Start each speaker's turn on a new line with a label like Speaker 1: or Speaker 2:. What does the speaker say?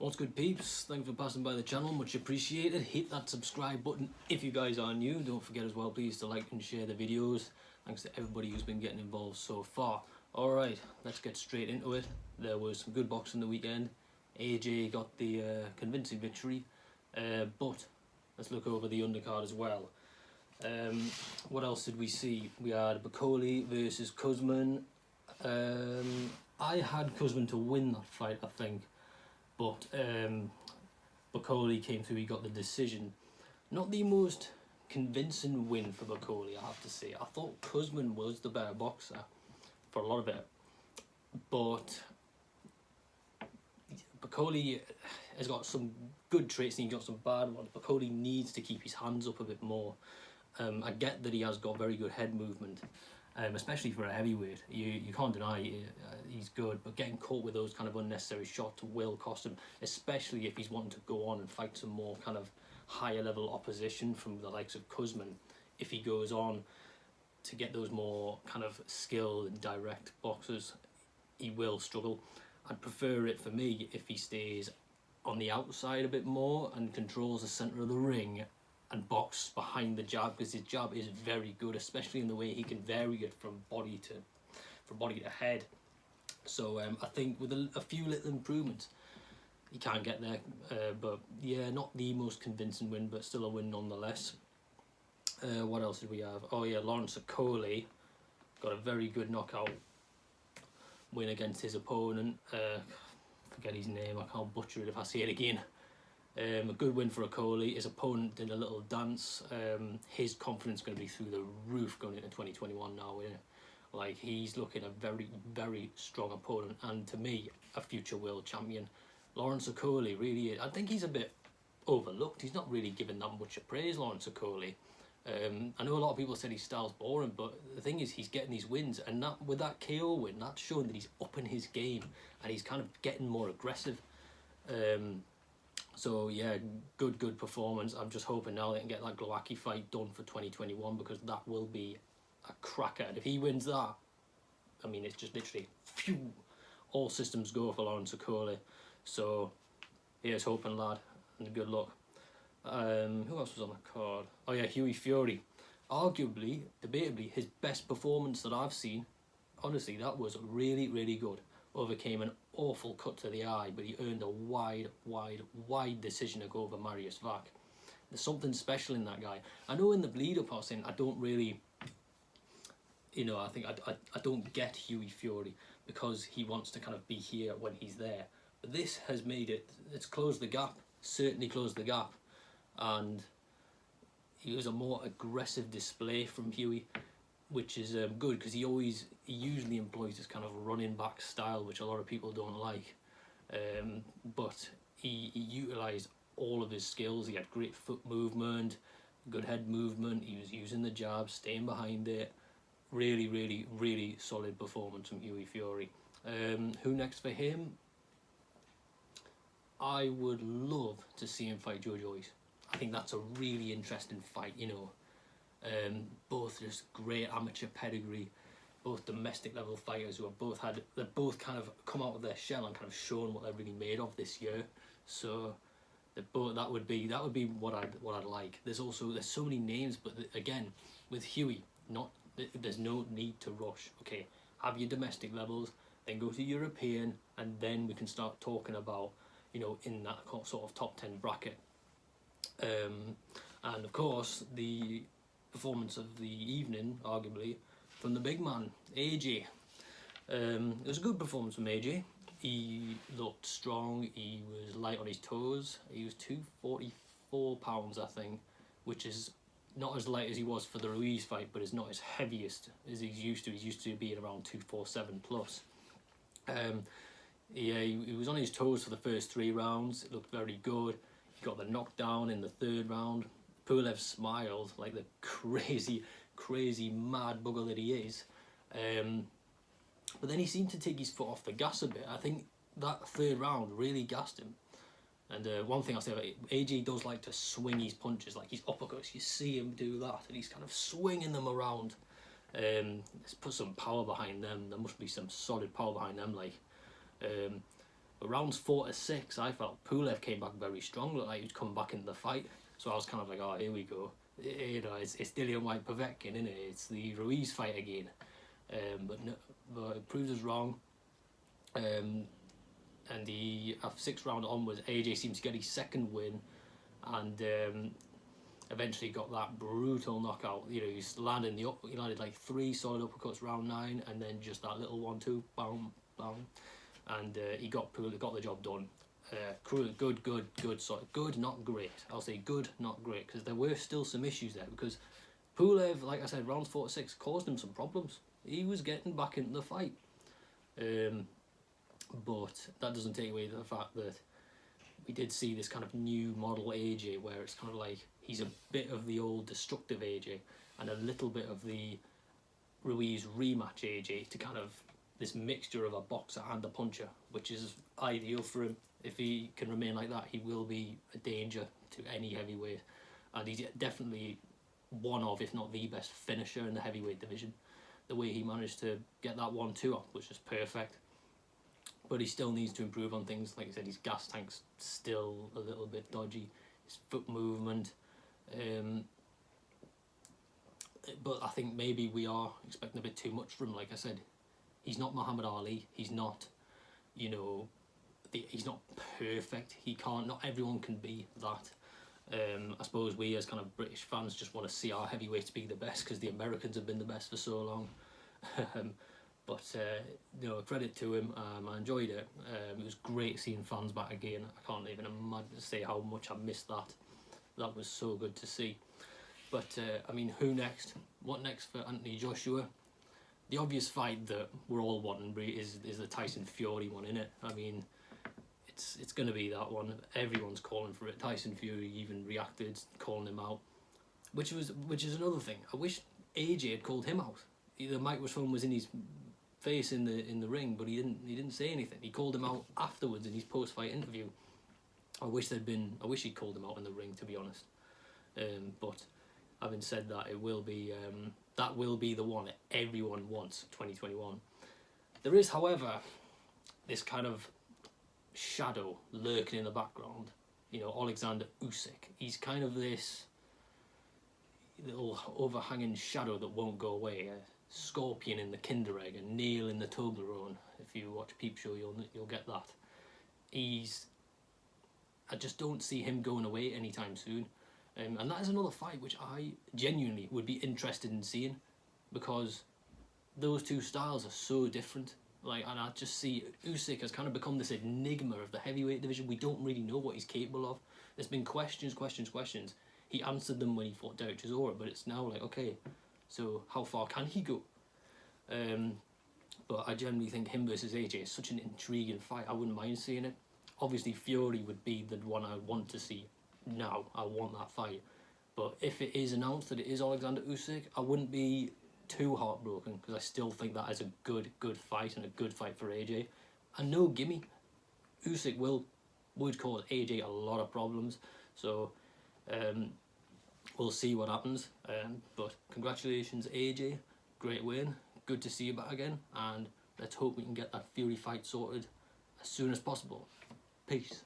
Speaker 1: What's good, peeps? Thanks for passing by the channel, much appreciated. Hit that subscribe button if you guys are new. Don't forget as well, please, to like and share the videos. Thanks to everybody who's been getting involved so far. Alright, let's get straight into it. There was some good boxing the weekend. AJ got the convincing victory, but let's look over the undercard as well. What else did we see? We had Piccoli versus Kuzman. I had Kuzman to win that fight, I think. But Piccoli came through, he got the decision. Not the most convincing win for Piccoli, I have to say. I thought Kuzman was the better boxer for a lot of it. But Piccoli has got some good traits and he's got some bad ones. Piccoli needs to keep his hands up a bit more. I get that he has got very good head movement. Especially for a heavyweight, you can't deny he's good, but getting caught with those kind of unnecessary shots will cost him, especially if he's wanting to go on and fight some more kind of higher level opposition from the likes of Kuzman. If he goes on to get those more kind of skilled and direct boxers, he will struggle. I'd prefer it for me if he stays on the outside a bit more and controls the centre of the ring and box behind the jab, because his jab is very good, especially in the way he can vary it from body to head. So I think with a few little improvements he can get there, but yeah, not the most convincing win, but still a win nonetheless. What else did we have? Oh yeah, Coley got a very good knockout win against his opponent. Forget his name, I can't butcher it if I say it again. A good win for Coley. His opponent did a little dance. His confidence is going to be through the roof going into 2021 now. Like, he's looking a very, very strong opponent, and to me, a future world champion. Coley really, I think he's a bit overlooked. He's not really given that much praise, Coley. I know a lot of people said his style's boring, but the thing is, he's getting these wins, and that with that KO win, that's showing that he's upping his game and he's kind of getting more aggressive. So yeah, good performance. I'm just hoping now they can get that Glowacki fight done for 2021, because that will be a cracker. And if he wins that, I mean, it's just literally phew, all systems go for Coley. So here's hoping, lad, and good luck. Who else was on the card? Oh yeah, Hughie Fury. Arguably, debatably, his best performance that I've seen. Honestly, that was really, really good. Overcame an awful cut to the eye, but he earned a wide decision to go over Marius Vac. There's something special in that guy. I know in the bleed up I was saying I don't really, I think I don't get Hughie Fury because he wants to kind of be here when he's there. But this has made it's closed the gap, certainly closed the gap. And it was a more aggressive display from Hughie, which is good, because he usually employs this kind of running back style, which a lot of people don't like. But he utilised all of his skills. He had great foot movement, good head movement. He was using the jab, staying behind it. Really, really, really solid performance from Hughie Fury. Who next for him? I would love to see him fight Joe Joyce. I think that's a really interesting fight, both just great amateur pedigree, both domestic level fighters who have they've both kind of come out of their shell and kind of shown what they're really made of this year. So that would be what I'd like. There's so many names, but again, with Hughie, there's no need to rush. Okay, have your domestic levels, then go to European, and then we can start talking about in that sort of top 10 bracket. And of course, the performance of the evening, arguably, from the big man, AJ. It was a good performance from AJ. He looked strong, he was light on his toes. He was 244 pounds, I think, which is not as light as he was for the Ruiz fight, but it's not as heaviest as he's used to. He's used to being around 247 plus. Yeah, he was on his toes for the first 3 rounds. It looked very good. He got the knockdown in the 3rd round. Pulev smiled like the crazy mad bugger that he is. But then he seemed to take his foot off the gas a bit. I think that 3rd round really gassed him. And one thing I'll say about it, AJ does like to swing his punches, like his uppercuts. You see him do that, and he's kind of swinging them around. Let's put some power behind them. There must be some solid power behind them, like. But rounds 4 to 6, I felt Pulev came back very strong, looked like he was coming back into the fight. So I was kind of like, oh, here we go. You know, it's Dillian White Povetkin, isn't it? It's the Ruiz fight again. But no, but it proves us wrong. And the 6th round onwards, AJ seemed to get his 2nd win, and eventually got that brutal knockout. You know, he landed like 3 solid uppercuts round 9, and then just that little 1-2, bam, bam, and he got the job done. Good, sorry, good, not great. I'll say good, not great, because there were still some issues there. Because Pulev, like I said, rounds 4 to 6 caused him some problems. He was getting back into the fight, but that doesn't take away the fact that we did see this kind of new model AJ, where it's kind of like he's a bit of the old destructive AJ and a little bit of the Ruiz rematch AJ, to kind of this mixture of a boxer and a puncher, which is ideal for him. If he can remain like that, he will be a danger to any heavyweight, and he's definitely one of, if not the best finisher in the heavyweight division. The way he managed to get that 1-2 off was just perfect. But he still needs to improve on things. Like I said, his gas tank's still a little bit dodgy. His foot movement. But I think maybe we are expecting a bit too much from him. Like I said, he's not Muhammad Ali. He's not, you know, he's not perfect. He can't. Not everyone can be that. I suppose we as kind of British fans just want to see our heavyweights be the best, because the Americans have been the best for so long. But you know, credit to him. I enjoyed it. It was great seeing fans back again. I can't even say how much I missed that. That was so good to see. But I mean, who next? What next for Anthony Joshua? The obvious fight that we're all wanting is the Tyson Fury one, innit? I mean, it's going to be that one. Everyone's calling for it. Tyson Fury even reacted, calling him out, which is another thing. I wish AJ had called him out. The microphone was in his face in the ring, but he didn't say anything. He called him out afterwards in his post-fight interview. I wish he'd called him out in the ring, to be honest. But having said that, it will be that will be the one that everyone wants, 2021. There is, however, this kind of shadow lurking in the background. You know, Alexander Usyk. He's kind of this little overhanging shadow that won't go away. Scorpion in the Kinder Egg, a nail in the Toblerone. If you watch Peep Show, you'll get that. I just don't see him going away anytime soon, and that is another fight which I genuinely would be interested in seeing, because those two styles are so different. Like, and I just see Usyk has kind of become this enigma of the heavyweight division. We don't really know what he's capable of. There's been questions. He answered them when he fought Derek Chisora, but it's now like, okay, so how far can he go? But I generally think him versus AJ is such an intriguing fight. I wouldn't mind seeing it. Obviously, Fury would be the one I want to see now. I want that fight. But if it is announced that it is Alexander Usyk, I wouldn't be too heartbroken, because I still think that is a good fight, and a good fight for AJ. And no gimme, Usyk would cause AJ a lot of problems. So we'll see what happens. But congratulations, AJ. Great win. Good to see you back again. And let's hope we can get that Fury fight sorted as soon as possible. Peace.